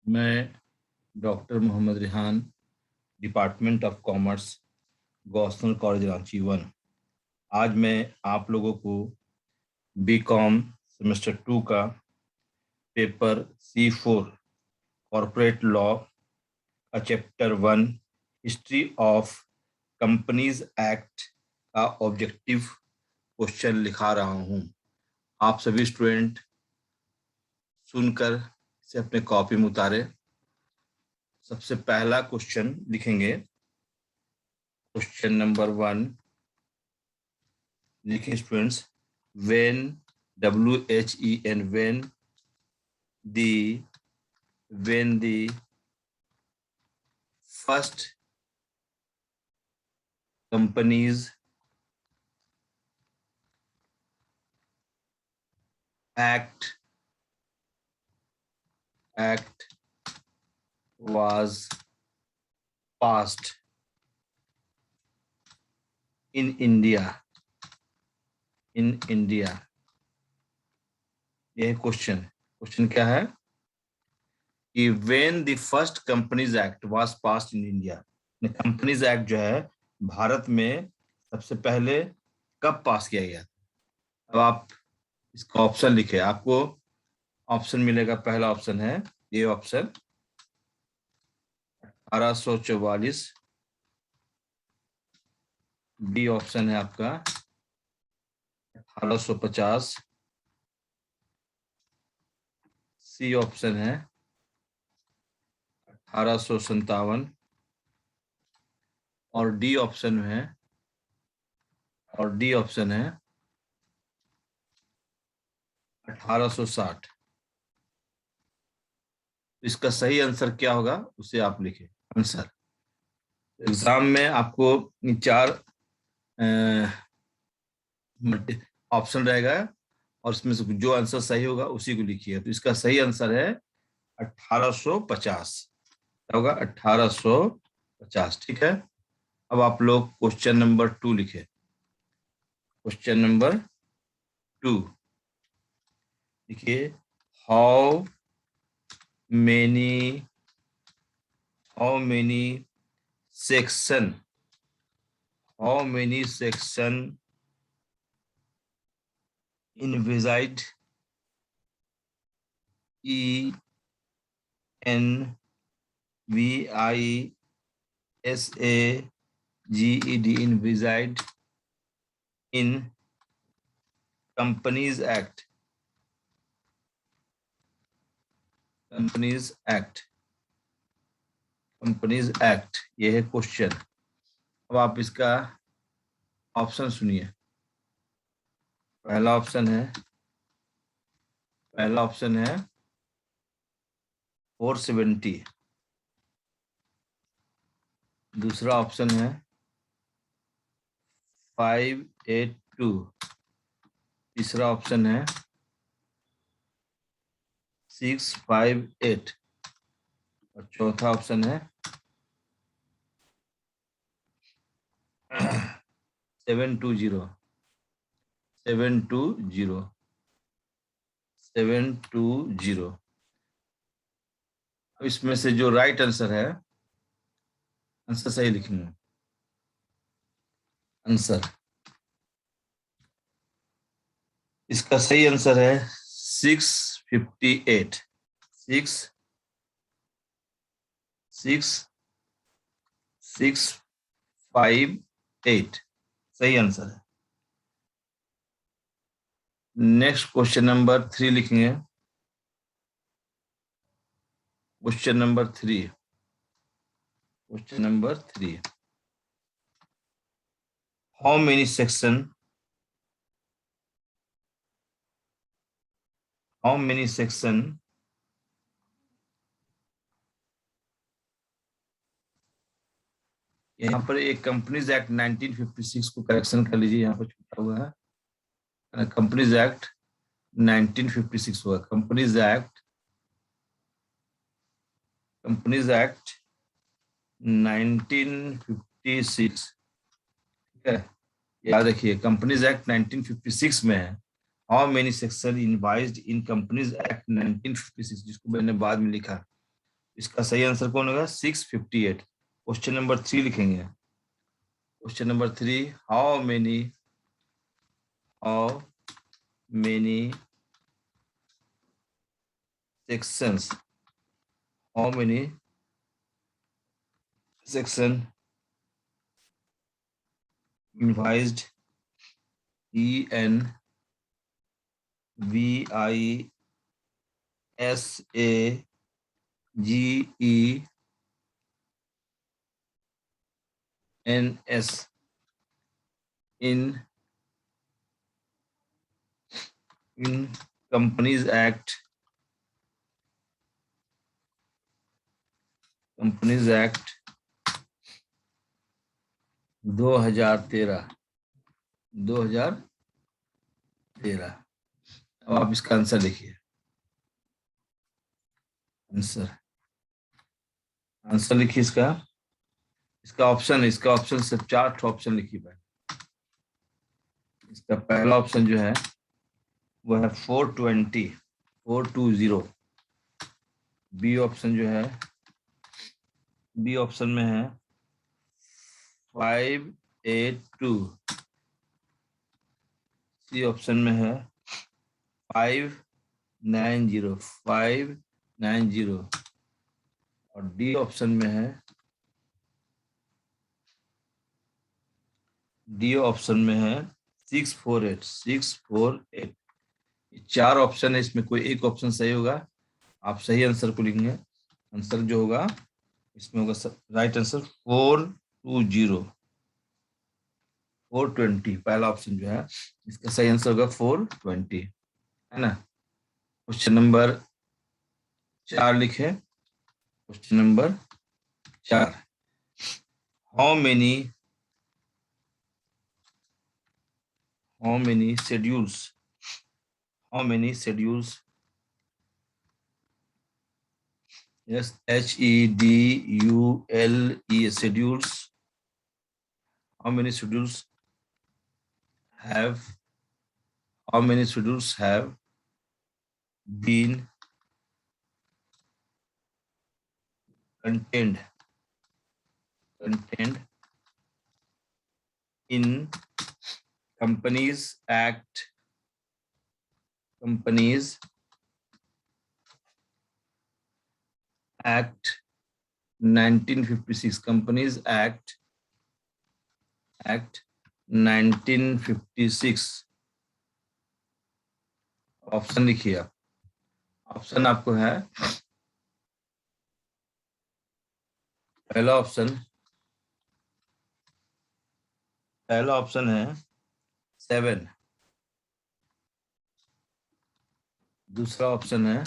मैं doctor Mohammad Rihan, department of commerce, Gossner college Ranchi 1। आज मैं आप लोगों को बीकॉम सेमेस्टर 2 का पेपर C4 कॉरपोरेट लॉ का chapter 1 history of companies act का ऑब्जेक्टिव क्वेश्चन लिखा रहा हूँ। आप सभी स्टूडेंट सुनकर इसे अपने कॉपी में उतारे। सबसे पहला क्वेश्चन लिखेंगे। क्वेश्चन नंबर 1 लिखिए students. when WHEN when the first companies act was passed in India यह क्वेश्चन क्या है कि when the first companies act was passed in India, companies act जो है भारत में सबसे पहले कब पास किया गया। अब आप इसका ऑप्शन लिखे। आपको ऑप्शन मिलेगा। पहला ऑप्शन है ये ऑप्शन 1844, बी ऑप्शन है आपका 1850, सी ऑप्शन है 1857 और डी ऑप्शन है 1860। इसका सही आंसर क्या होगा उसे आप लिखें। आंसर एग्जाम में आपको 4 ऑप्शन रहेगा और इसमें से जो आंसर सही होगा उसी को लिखिए। तो इसका सही आंसर है 1850। क्या होगा? 1850। ठीक है। अब आप लोग क्वेश्चन नंबर 2 लिखे। क्वेश्चन नंबर 2 लिखिए। How many section envisaged envisaged in Companies Act ये है क्वेश्चन। अब आप इसका ऑप्शन सुनिए। पहला ऑप्शन है 470, दूसरा ऑप्शन है 582, तीसरा ऑप्शन है 658 और चौथा ऑप्शन है 720। अब इसमें से जो राइट आंसर है, आंसर सही लिखेंगे। आंसर इसका सही आंसर है 658। 658 सही आंसर है। नेक्स्ट क्वेश्चन नंबर 3 लिखेंगे। Question number 3 how many section यहाँ पर एक कंपनीज एक्ट 1956 को करेक्शन कर लीजिए। यहाँ पर छूटा हुआ है कंपनीज एक्ट 1956 हुआ। Companies act 1956। ठीक है, याद रखिए कंपनीज एक्ट 1956 में है। How many section envisaged in companies act 1956, जिसको मैंने बाद में लिखा इसका सही आंसर कौन होगा? 658। क्वेश्चन नंबर 3 लिखेंगे। Question number 3, how many sections, how many section invised ENVISAGENS in Companies Act 2013। अब आप इसका आंसर लिखिए। आंसर लिखिए इसका। इसका ऑप्शन सिर्फ 4 ऑप्शन लिखिए भाई। इसका पहला ऑप्शन जो है वो है 420। बी ऑप्शन जो है, बी ऑप्शन में है 582। सी ऑप्शन में है 590 और डी ऑप्शन में है 648। 4 ऑप्शन है, इसमें कोई एक ऑप्शन सही होगा। आप सही आंसर को लिखेंगे। आंसर जो होगा इसमें होगा राइट आंसर 420। पहला ऑप्शन जो है इसका सही आंसर होगा 420, है ना। क्वेश्चन नंबर 4 लिखे। Question number 4, how many schedules yes, schedules, how many schedules have been contained in Companies Act 1956। Companies Act 1956। Option लिखिए आप। ऑप्शन आपको है, पहला ऑप्शन है 7। दूसरा ऑप्शन है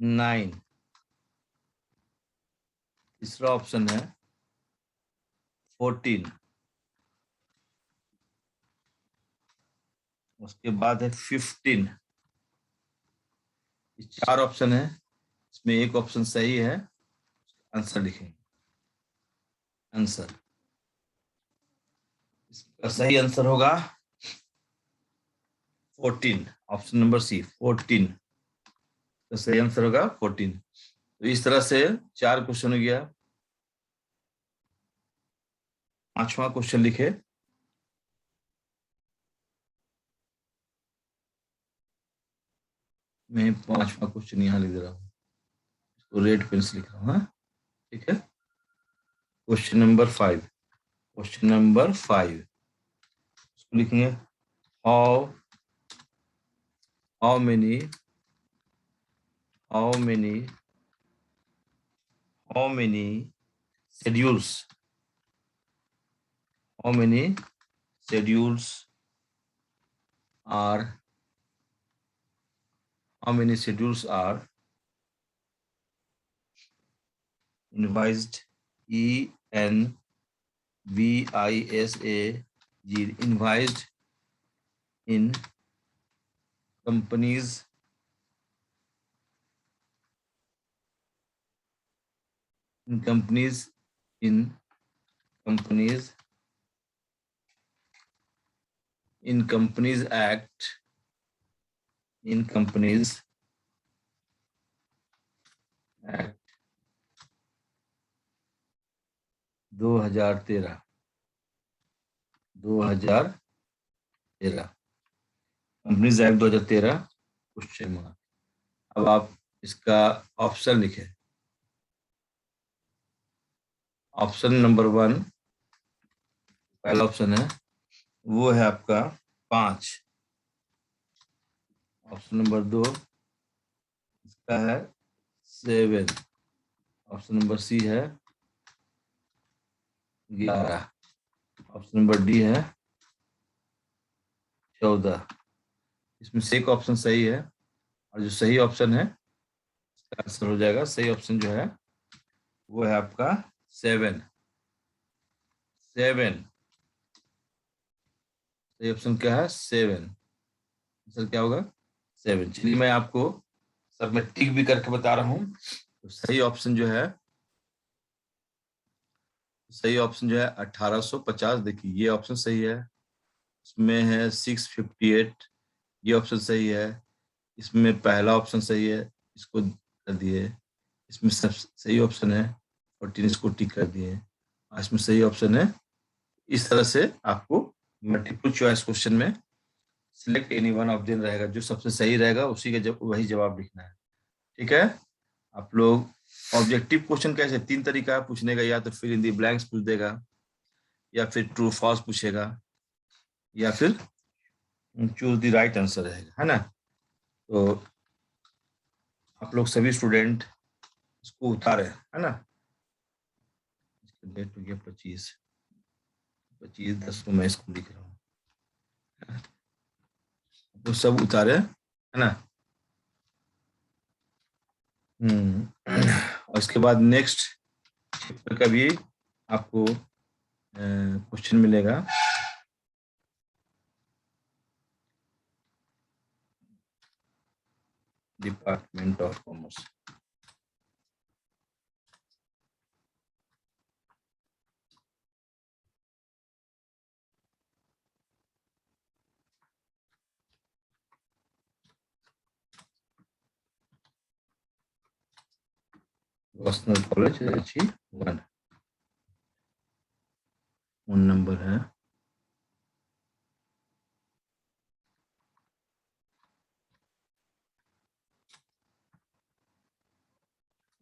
9। तीसरा ऑप्शन है 14। उसके बाद है 15। ये 4 ऑप्शन है, इसमें एक ऑप्शन सही है। आंसर लिखेंगे। आंसर, इसका सही आंसर होगा 14। Option number C 14। तो सही आंसर होगा 14। तो इस तरह से 4 क्वेश्चन हो गया। 5वां क्वेश्चन लिखे। मैं 5वां क्वेश्चन यहाँ लिख दे रहा हूँ, इसको रेड पेन से लिख रहा हूँ। हाँ, ठीक है। Question number 5। इसको लिखेंगे, how many schedules are invised, invised in companies Act act 2013 companies act 2013 question mark. अब आप इसका ऑप्शन लिखें। ऑप्शन नंबर 1, पहला ऑप्शन है वो है आपका 5। ऑप्शन नंबर 2 इसका है 7। ऑप्शन नंबर सी है 11। ऑप्शन नंबर डी है 14। इसमें से एक ऑप्शन सही है, और जो सही ऑप्शन है इसका आंसर हो जाएगा। सही ऑप्शन जो है वो है आपका 7। सही ऑप्शन क्या है? 7। आंसर क्या होगा? 7। चलिए मैं आपको सब में टिक भी करके बता रहा हूँ। तो सही ऑप्शन जो है 1850। देखिए ये ऑप्शन सही है। इसमें है 658, ये ऑप्शन सही है। इसमें पहला ऑप्शन सही है, इसको कर दिए। इसमें सब सही ऑप्शन है, 14 इसको टिक कर दिए। इसमें सही ऑप्शन है। इस तरह से आपको मल्टीपल चॉइस क्वेश्चन में select any one of them रहेगा, जो सबसे सही रहेगा उसी का वही जवाब लिखना है। ठीक है। आप लोग ऑब्जेक्टिव क्वेश्चन कैसे 3 तरीका है पूछने का, या तो फिर इन दी ब्लैंक्स पूछ देगा, या फिर ट्रू फॉल्स पूछेगा, या फिर चूज द राइट आंसर रहेगा, है ना। तो आप लोग सभी स्टूडेंट इसको उतारे, है ना। डेट हो गया 25/10 को मैं इसको लिख रहा हूँ। तो सब उतारे, है ना। और इसके बाद नेक्स्ट चैप्टर का भी आपको क्वेश्चन मिलेगा। Department of commerce. Personal college अच्छी 1। फोन नंबर है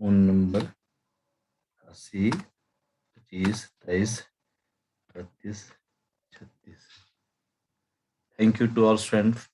phone number 80 25 23 38 36। Thank you to all friends